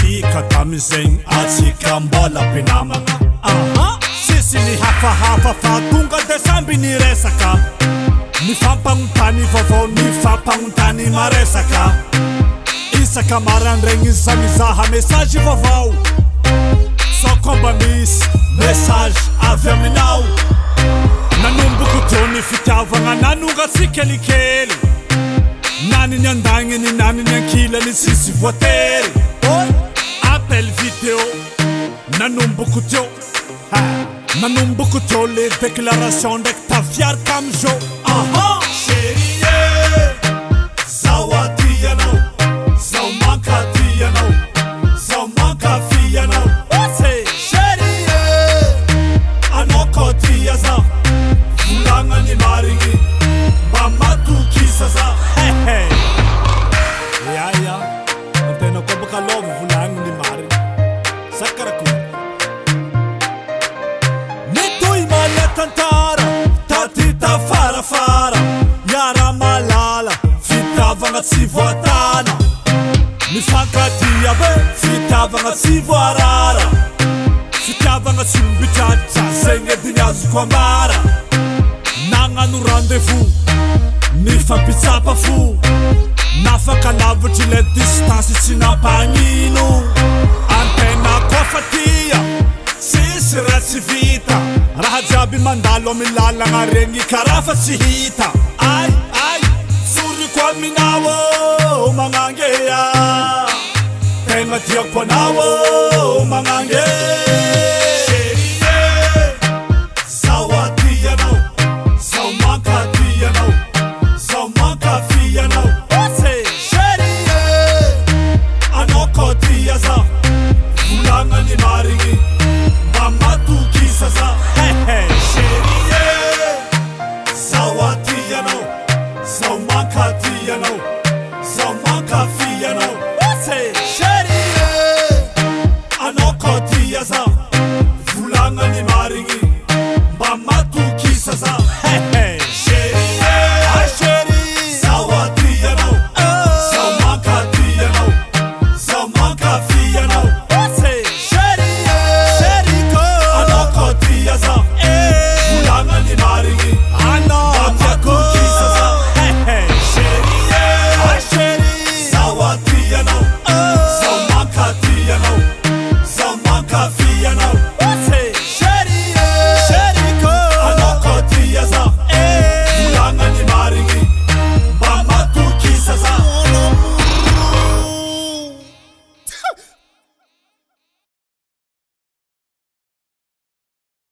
Ka tamizegny atsika mbola mpinamagna sisy ny hafahafa fa tonga de samby niresaka mifampagnontany vaovao mifampagnontany maresaka isaka marandraigny za mizaha message vaovao sokomba misy message avy aminao nanomboko teo ny fitiavagna nanongatsy kelikely nany ny andagniny nany ny ankilany sisy voatery appel vidéo nanomboko teo nanomboko teo le déclaration ndraiky tafiaraka amy jo chérie zao aty anao zao mankaty anao zao mankafy anao chérie anao koty aza volagna ny marigny mba matokisa za yaya antena ko baka lova volagny ny marigny sakarako netoy mala tantara taty tafarafara yara malala fitavagna tsy voatana mifankatia be fitavagna tsy voarara fitiavagna tsy mibitraja zegny ediny azoko ambara nagnano rendez-vous mifampitsapa fo nafaka lavitry le distance tsy nampagnino antena kofa tia sisy ratsy vita raha jiaby mandalo amy lalagna regny karaha fa tsy hita ay soriko aminao magnangea tegna tiako anao magnange Chérie, I know Kotiaza.